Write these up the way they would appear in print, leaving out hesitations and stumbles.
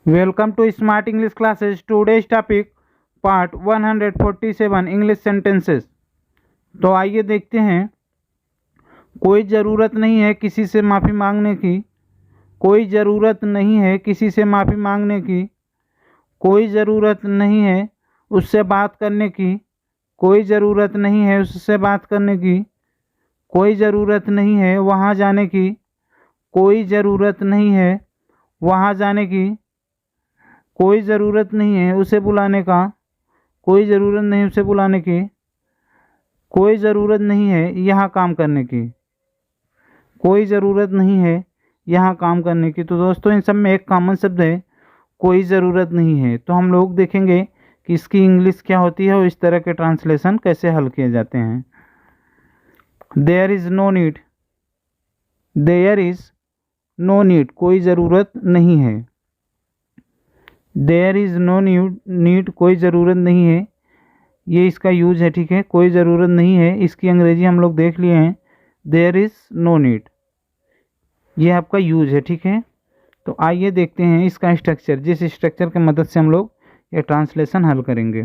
Welcome to Smart English Classes. Today's topic Part 147 English Sentences। तो आइए देखते हैं। कोई ज़रूरत नहीं है किसी से माफ़ी मांगने की। कोई ज़रूरत नहीं है किसी से माफ़ी मांगने की। कोई ज़रूरत नहीं है उससे बात करने की। कोई ज़रूरत नहीं है उससे बात करने की। कोई ज़रूरत नहीं है वहाँ जाने की। कोई ज़रूरत नहीं है वहाँ जाने की। कोई ज़रूरत नहीं है उसे बुलाने का। कोई ज़रूरत नहीं उसे बुलाने की। कोई ज़रूरत नहीं है यहाँ काम करने की। कोई ज़रूरत नहीं है यहाँ काम करने की। तो दोस्तों इन सब में एक कॉमन शब्द है, कोई ज़रूरत नहीं है। तो हम लोग देखेंगे कि इसकी इंग्लिश क्या होती है और इस तरह के ट्रांसलेशन कैसे हल किए जाते हैं। There is no need. There is no need, कोई ज़रूरत नहीं है। देयर इज़ नो नीड, कोई ज़रूरत नहीं है। ये इसका यूज है, ठीक है। कोई ज़रूरत नहीं है, इसकी अंग्रेजी हम लोग देख लिए हैं। देयर इज़ नो नीड, ये आपका यूज है, ठीक है। तो आइए देखते हैं इसका स्ट्रक्चर, जिस स्ट्रक्चर की मदद से हम लोग ये ट्रांसलेशन हल करेंगे।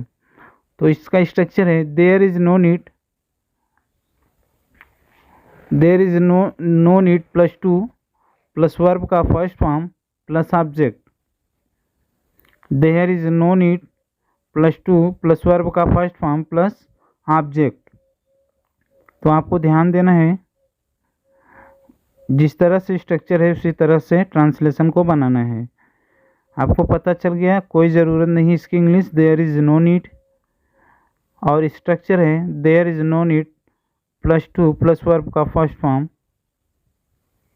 तो इसका स्ट्रक्चर है there is no need. There is no need plus to plus verb का first form plus object. There is no need plus to plus verb का फर्स्ट फॉर्म प्लस ऑब्जेक्ट। तो आपको ध्यान देना है, जिस तरह से स्ट्रक्चर है उसी तरह से ट्रांसलेशन को बनाना है। आपको पता चल गया कोई ज़रूरत नहीं, इसकी English there is no need. और स्ट्रक्चर है there is no need plus to plus verb का फर्स्ट फॉर्म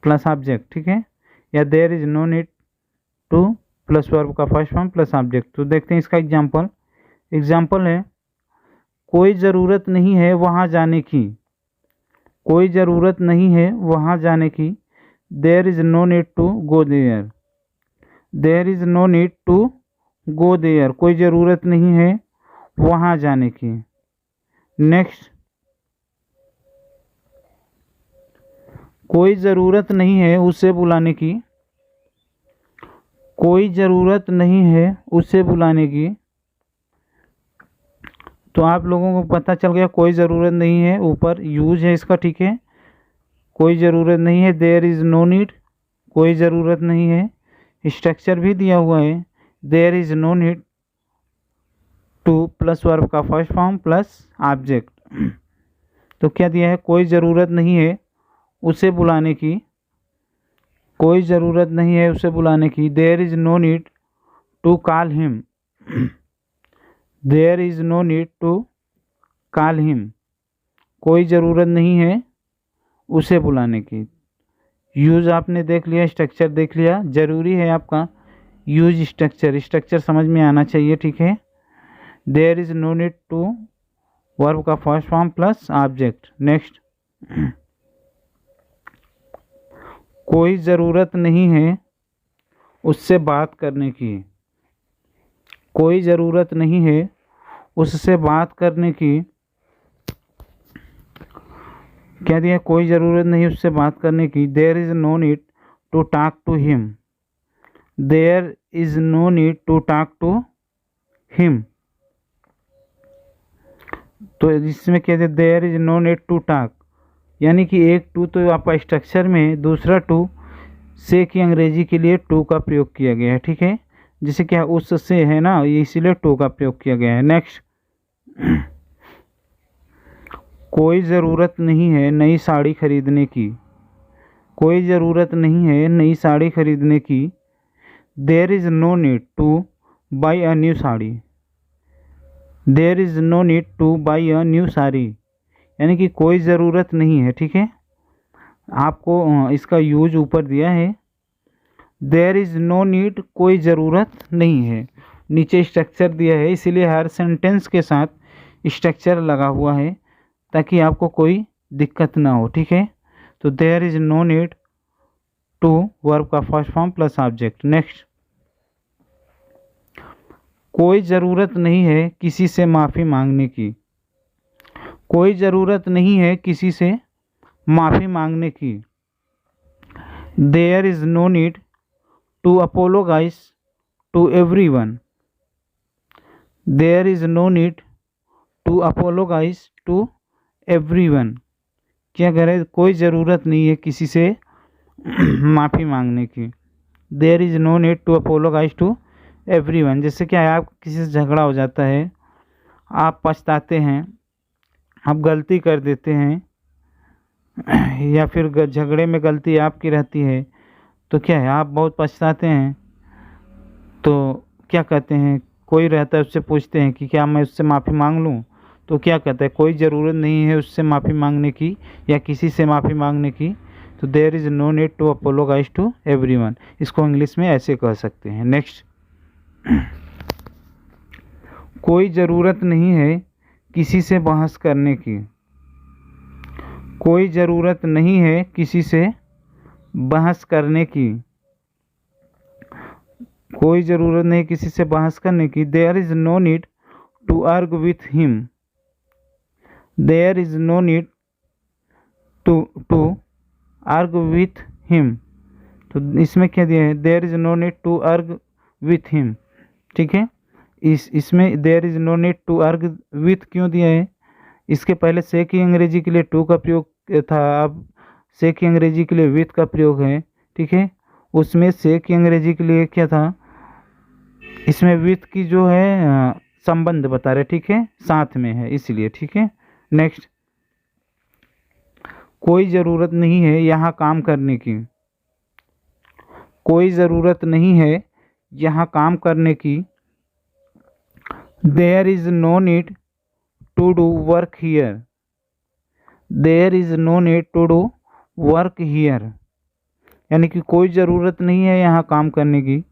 प्लस ऑब्जेक्ट, ठीक है। या there is no need to plus verb का फर्स्ट फॉर्म प्लस ऑब्जेक्ट। तो देखते हैं इसका एग्जाम्पल है कोई ज़रूरत नहीं है वहाँ जाने की। कोई ज़रूरत नहीं है वहाँ जाने की। There is no need to go there. There is no need to go there, कोई ज़रूरत नहीं है वहाँ जाने की। नेक्स्ट, कोई ज़रूरत नहीं है उसे बुलाने की। कोई ज़रूरत नहीं है उसे बुलाने की। तो आप लोगों को पता चल गया कोई ज़रूरत नहीं है, ऊपर यूज है इसका, ठीक है। कोई ज़रूरत नहीं है, देयर इज़ नो नीड, कोई ज़रूरत नहीं है। स्ट्रक्चर भी दिया हुआ है there is no need to plus verb का फर्स्ट फॉर्म प्लस ऑब्जेक्ट। तो क्या दिया है, कोई ज़रूरत नहीं है उसे बुलाने की। कोई ज़रूरत नहीं है उसे बुलाने की। There is no need to call him. There is no need to call him, कोई ज़रूरत नहीं है उसे बुलाने की। यूज आपने देख लिया, स्ट्रक्चर देख लिया। ज़रूरी है आपका यूज स्ट्रक्चर समझ में आना चाहिए, ठीक है। There is no need to verb का first form plus object. Next, कोई ज़रूरत नहीं है उससे बात करने की। कोई ज़रूरत नहीं है उससे बात करने की। क्या दिया, कोई ज़रूरत नहीं उससे बात करने की। There is no need to talk to him. There is no need to talk to him. तो इसमें क्या है, there is no need to talk, यानी कि एक टू तो आपका स्ट्रक्चर में, दूसरा टू से की अंग्रेजी के लिए टू का प्रयोग किया गया है, ठीक है। जिसे क्या उससे है ना, ये इसीलिए टू का प्रयोग किया गया है। नेक्स्ट, कोई ज़रूरत नहीं है नई साड़ी खरीदने की। कोई ज़रूरत नहीं है नई साड़ी खरीदने की। There is no need to buy a new sari. There is no need to buy a new sari, यानी कि कोई ज़रूरत नहीं है, ठीक है। आपको इसका यूज ऊपर दिया है। देयर इज़ नो नीड, कोई ज़रूरत नहीं है। नीचे स्ट्रक्चर दिया है, इसीलिए हर सेंटेंस के साथ स्ट्रक्चर लगा हुआ है ताकि आपको कोई दिक्कत ना हो, ठीक है। तो there is no need to verb का first form plus object. Next, कोई ज़रूरत नहीं है किसी से माफ़ी मांगने की। कोई ज़रूरत नहीं है किसी से माफ़ी मांगने की। There is no need to apologise to everyone, there is no need to apologise to everyone. क्या करें, कोई ज़रूरत नहीं है किसी से माफ़ी मांगने की। There is no need to apologise to everyone, जैसे क्या है, आप किसी से झगड़ा हो जाता है, आप पछताते हैं, आप गलती कर देते हैं, या फिर झगड़े में गलती आपकी रहती है, तो क्या है, आप बहुत पछताते हैं, तो क्या कहते हैं, कोई रहता है उससे पूछते हैं कि क्या मैं उससे माफ़ी मांग लूँ, तो क्या कहता है, कोई ज़रूरत नहीं है उससे माफ़ी मांगने की या किसी से माफ़ी मांगने की। तो there is no need to apologise to everyone, इसको इंग्लिश में ऐसे कह सकते हैं। नेक्स्ट, कोई ज़रूरत नहीं है किसी से बहस करने की। कोई ज़रूरत नहीं है किसी से बहस करने की। कोई ज़रूरत नहीं किसी से बहस करने की। There is no need to argue with him. There is no need to argue with him, तो इसमें क्या दिया है, there is no need to argue with him. ठीक है, इसमें there is no need to argue with क्यों दिया है, इसके पहले से की अंग्रेजी के लिए टू का प्रयोग था, अब से की अंग्रेजी के लिए विथ का प्रयोग है। ठीक है, उसमें से की अंग्रेजी के लिए क्या था, इसमें विथ की जो है संबंध बता रहे, ठीक है, साथ में है इसलिए। ठीक है, नेक्स्ट, कोई ज़रूरत नहीं है यहाँ काम करने की। कोई ज़रूरत नहीं है यहाँ काम करने की। There is no need to do work here. There is no need to do work here, यानी कि कोई ज़रूरत नहीं है यहाँ काम करने की।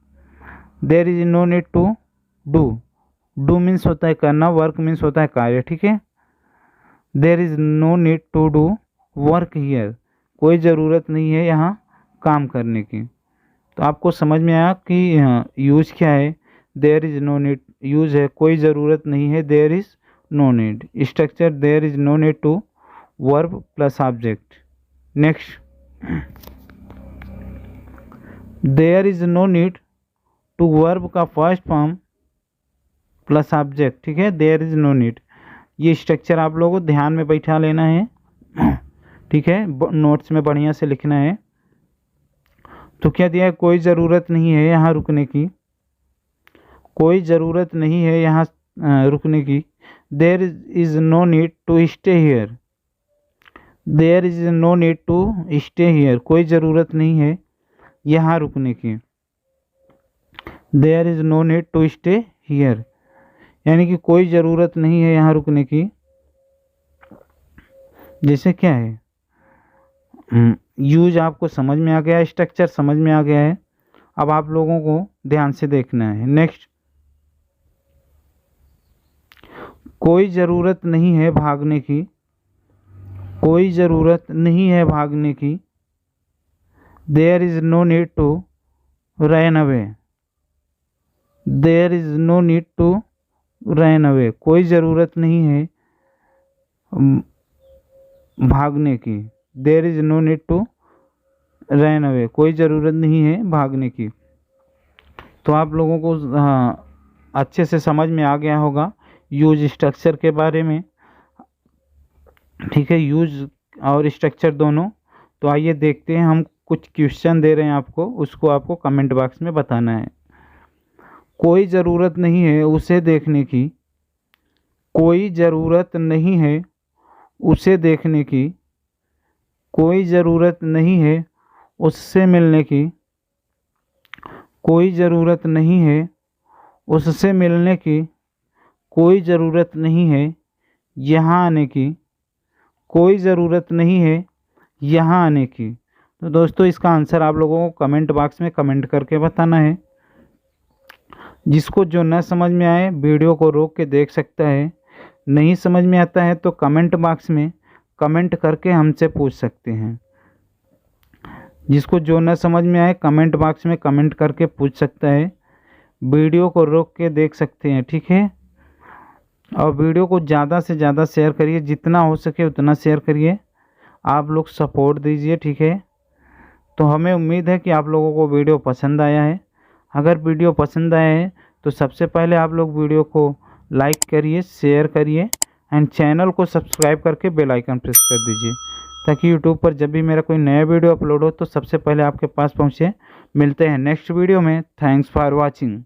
There is no need to do, do means होता है करना, वर्क मीन्स होता है कार्य। ठीक है, there is no need to do work here, कोई ज़रूरत नहीं है यहाँ काम करने की। तो आपको समझ में आया कि यूज क्या है, there is no need use है कोई ज़रूरत नहीं है, there is no need. Structure, there is no need to verb plus object. Next, there is no need to verb का फर्स्ट फॉर्म प्लस ऑब्जेक्ट। ठीक है, देयर इज़ नो नीड, ये structure आप लोगों को ध्यान में बैठा लेना है। ठीक है, नोट्स में बढ़िया से लिखना है। तो क्या दिया है, कोई ज़रूरत नहीं है यहाँ रुकने की। कोई ज़रूरत नहीं है यहाँ रुकने की। There is no need to stay here. There is no need to stay here, कोई ज़रूरत नहीं है यहाँ रुकने की। There is no need to stay here, यानी कि कोई ज़रूरत नहीं है यहाँ रुकने की। जैसे क्या है, यूज आपको समझ में आ गया है, स्ट्रक्चर समझ में आ गया है, अब आप लोगों को ध्यान से देखना है। नेक्स्ट, कोई ज़रूरत नहीं है भागने की। कोई ज़रूरत नहीं है भागने की। There is no need to run away. There is no need to run away, कोई ज़रूरत नहीं है भागने की। There is no need to run away, कोई ज़रूरत नहीं है भागने की। तो आप लोगों को अच्छे से समझ में आ गया होगा यूज स्ट्रक्चर के बारे में। ठीक है, यूज और स्ट्रक्चर दोनों। तो आइए देखते हैं, हम कुछ क्वेश्चन दे रहे हैं आपको, उसको आपको कमेंट बॉक्स में बताना है। कोई ज़रूरत नहीं है उसे देखने की। कोई ज़रूरत नहीं है उसे देखने की। कोई ज़रूरत नहीं है उससे मिलने की। कोई ज़रूरत नहीं है उससे मिलने की। कोई ज़रूरत नहीं है यहाँ आने की। कोई ज़रूरत नहीं है यहाँ आने की। तो दोस्तों, इसका आंसर आप लोगों को कमेंट बॉक्स में कमेंट करके बताना है। जिसको जो न समझ में आए वीडियो को रोक के देख सकता है, नहीं समझ में आता है तो कमेंट बॉक्स में कमेंट करके हमसे पूछ सकते हैं। जिसको जो न समझ में आए कमेंट बॉक्स में कमेंट करके पूछ सकता है, वीडियो को रोक के देख सकते हैं। ठीक है, और वीडियो को ज़्यादा से ज़्यादा शेयर करिए, जितना हो सके उतना शेयर करिए, आप लोग सपोर्ट दीजिए। ठीक है, तो हमें उम्मीद है कि आप लोगों को वीडियो पसंद आया है। अगर वीडियो पसंद आए तो सबसे पहले आप लोग वीडियो को लाइक करिए, शेयर करिए एंड चैनल को सब्सक्राइब करके बेल आइकन प्रेस कर दीजिए, ताकि यूट्यूब पर जब भी मेरा कोई नया वीडियो अपलोड हो तो सबसे पहले आपके पास पहुंचे। मिलते हैं नेक्स्ट वीडियो में। Thanks for watching.